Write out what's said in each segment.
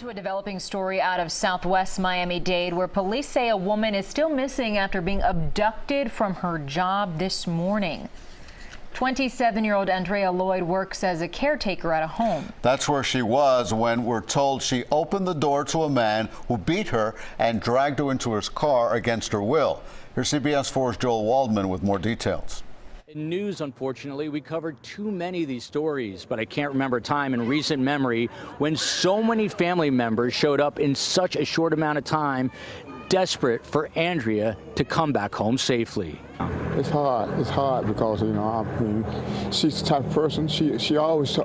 To a developing story out of southwest Miami-Dade, where police say a woman is still missing after being abducted from her job this morning. 27-year-old Andreae Lloyd works as a caretaker at a home. That's where she was when we're told she opened the door to a man who beat her and dragged her into his car against her will. Here's CBS 4's Joel Waldman with more details. In news, unfortunately, we covered too many of these stories, but I can't remember a time in recent memory when so many family members showed up in such a short amount of time, desperate for Andreae to come back home safely. It's hard. It's hard because, you know, she's the type of person, she always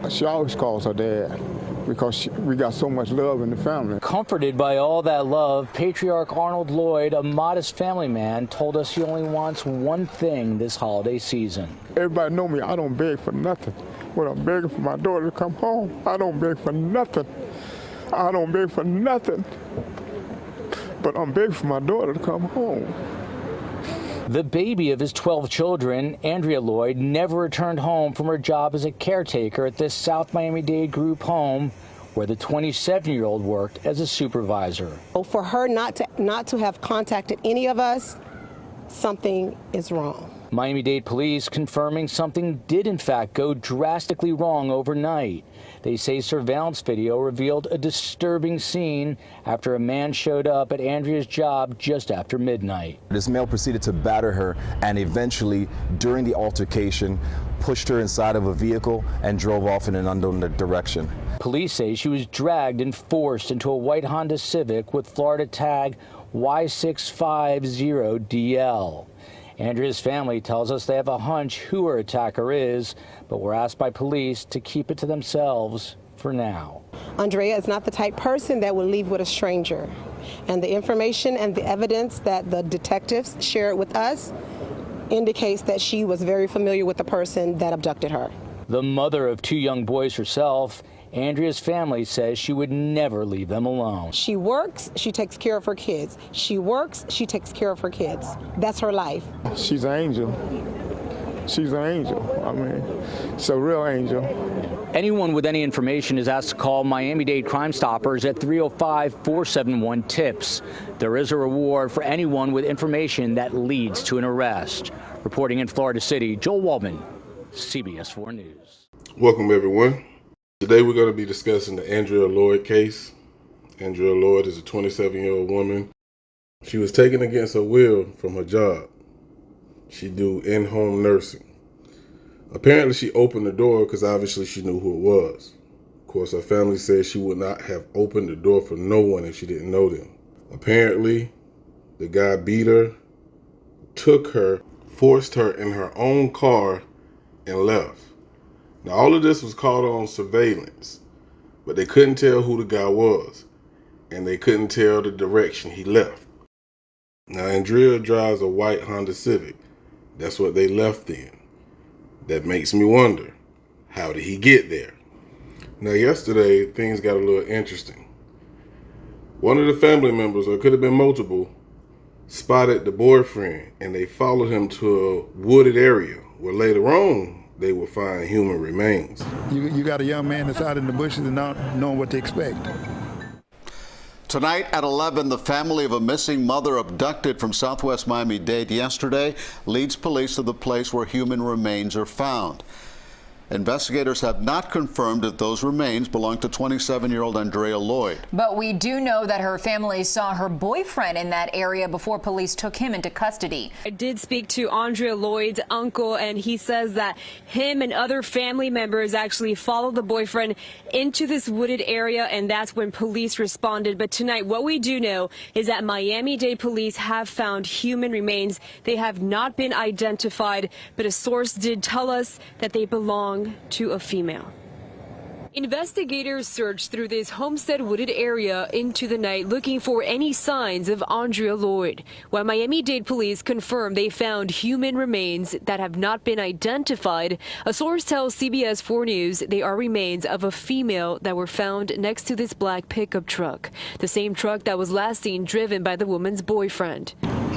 calls her dad because we got so much love in the family. Comforted by all that love, Patriarch Arnold Lloyd, a modest family man, told us he only wants one thing this holiday season. Everybody know me. I don't beg for nothing. When I'm begging for my daughter to come home, I don't beg for nothing. I don't beg for nothing. But I'm begging for my daughter to come home. The baby of his 12 children, Andreae Lloyd, never returned home from her job as a caretaker at this South Miami-Dade group home, where the 27-year-old worked as a supervisor. For her not to have contacted any of us, something is wrong. Miami-Dade police confirming something did in fact go drastically wrong overnight. They say surveillance video revealed a disturbing scene after a man showed up at Andrea's job just after midnight. This male proceeded to batter her and eventually, during the altercation, pushed her inside of a vehicle and drove off in an unknown direction. Police say she was dragged and forced into a white Honda Civic with Florida tag Y650DL. Andrea's family tells us they have a hunch who her attacker is, but were asked by police to keep it to themselves for now. Andreae is not the type person that will leave with a stranger. And the information and the evidence that the detectives shared with us indicates that she was very familiar with the person that abducted her. The mother of two young boys herself, Andrea's family says she would never leave them alone. She works, she takes care of her kids. She works, she takes care of her kids. That's her life. She's an angel. She's an angel. I mean, she's a real angel. Anyone with any information is asked to call Miami-Dade Crime Stoppers at 305-471-TIPS. There is a reward for anyone with information that leads to an arrest. Reporting in Florida City, Joel Waldman, CBS 4 News. Welcome, everyone. Today we're going to be discussing the Andreae Lloyd case. Andreae Lloyd is a 27-year-old woman. She was taken against her will from her job. She do in-home nursing. Apparently she opened the door because obviously she knew who it was. Of course, her family says she would not have opened the door for no one if she didn't know them. Apparently, the guy beat her, took her, forced her in her own car, and left. Now, all of this was caught on surveillance, but they couldn't tell who the guy was, and they couldn't tell the direction he left. Now, Andreae drives a white Honda Civic. That's what they left in. That makes me wonder, how did he get there? Now, yesterday, things got a little interesting. One of the family members, or it could have been multiple, spotted the boyfriend, and they followed him to a wooded area where later on, they will find human remains. You got a young man that's out in the bushes and not knowing what to expect. Tonight at 11, the family of a missing mother abducted from southwest Miami-Dade yesterday leads police to the place where human remains are found. Investigators have not confirmed that those remains belong to 27-year-old Andreae Lloyd. But we do know that her family saw her boyfriend in that area before police took him into custody. I did speak to Andreae Lloyd's uncle, and he says that him and other family members actually followed the boyfriend into this wooded area, and that's when police responded. But tonight, what we do know is that Miami-Dade police have found human remains. They have not been identified, but a source did tell us that they belong to a female. Investigators searched through this homestead wooded area into the night looking for any signs of Andreae Lloyd. While Miami-Dade police confirmed they found human remains that have not been identified, a source tells CBS 4 News they are remains of a female that were found next to this black pickup truck, the same truck that was last seen driven by the woman's boyfriend.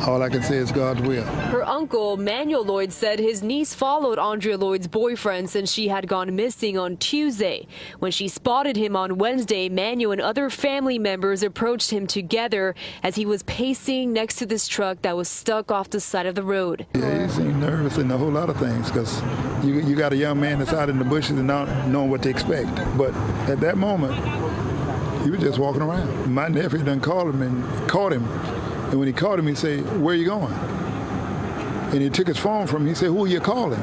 All I can say is God's will. Her uncle, Manuel Lloyd, said his niece followed Andreae Lloyd's boyfriend since she had gone missing on Tuesday. When she spotted him on Wednesday, Manuel and other family members approached him together as he was pacing next to this truck that was stuck off the side of the road. Yeah, he seemed nervous and a whole lot of things because you got a young man that's out in the bushes and not knowing what to expect. But at that moment, he was just walking around. My nephew done called him and caught him. And when he called him, he said, "Where are you going?" And he took his phone from him. He said, "Who are you calling?"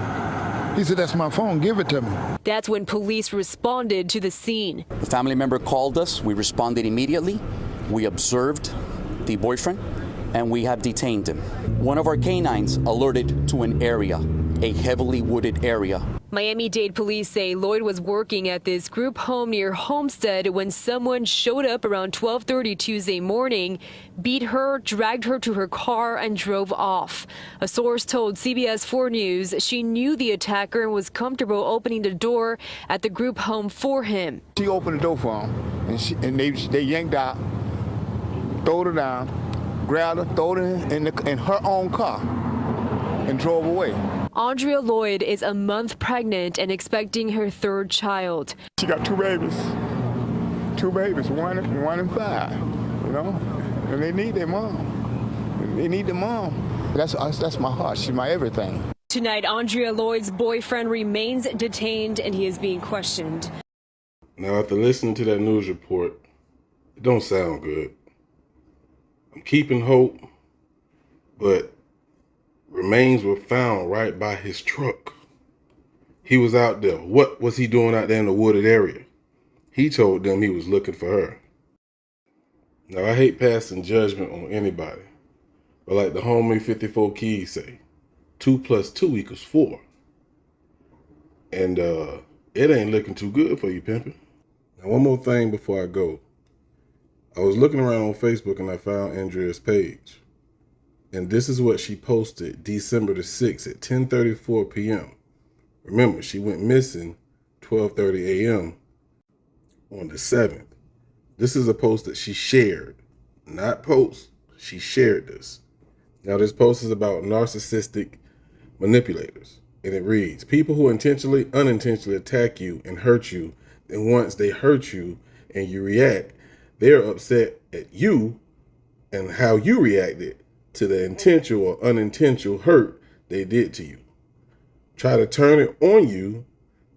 He said, "That's my phone. Give it to me." That's when police responded to the scene. The family member called us. We responded immediately. We observed the boyfriend, and we have detained him. One of our canines alerted to an area, a heavily wooded area. Miami-Dade police say Lloyd was working at this group home near Homestead when someone showed up around 12:30 Tuesday morning, beat her, dragged her to her car, and drove off. A source told CBS 4 News she knew the attacker and was comfortable opening the door at the group home for him. She opened the door for him, and they yanked out, throwed her down, grabbed her, throwed her in her own car, and drove away. Andreae Lloyd is a month pregnant and expecting her third child. She got two babies, one and 5, you know, and they need their mom. They need their mom. That's my heart. She's my everything. Tonight, Andreae Lloyd's boyfriend remains detained and he is being questioned. Now, after listening to that news report, it don't sound good. I'm keeping hope, but remains were found right by his truck. He was out there. What was he doing out there in the wooded area? He told them he was looking for her. Now, I hate passing judgment on anybody, but like the homie 54 Keys say, 2 + 2 = 4. And it ain't looking too good for you, pimpin'. Now, one more thing before I go. I was looking around on Facebook and I found Andrea's page. And this is what she posted December the 6th at 10:34 p.m. Remember, she went missing 12:30 a.m. on the 7th. This is a post that she shared, not post. She shared this. Now, this post is about narcissistic manipulators. And it reads, people who unintentionally attack you and hurt you, and once they hurt you and you react, they're upset at you and how you reacted to the intentional or unintentional hurt they did to you. Try to turn it on you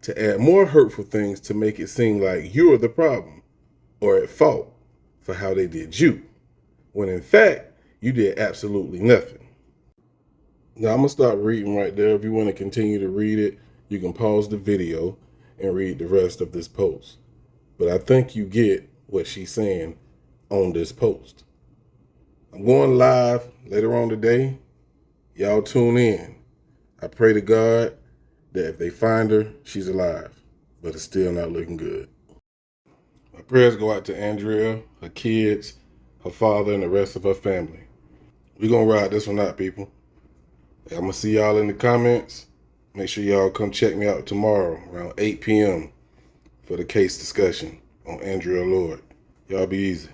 to add more hurtful things to make it seem like you're the problem or at fault for how they did you, when in fact, you did absolutely nothing. Now, I'm going to stop reading right there. If you want to continue to read it, you can pause the video and read the rest of this post. But I think you get what she's saying on this post. I'm going live later on today. Y'all tune in. I pray to God that if they find her, she's alive, but it's still not looking good. My prayers go out to Andreae, her kids, her father, and the rest of her family. We're going to ride this one out, people. I'm going to see y'all in the comments. Make sure y'all come check me out tomorrow around 8 p.m. for the case discussion on Andreae Lloyd. Y'all be easy.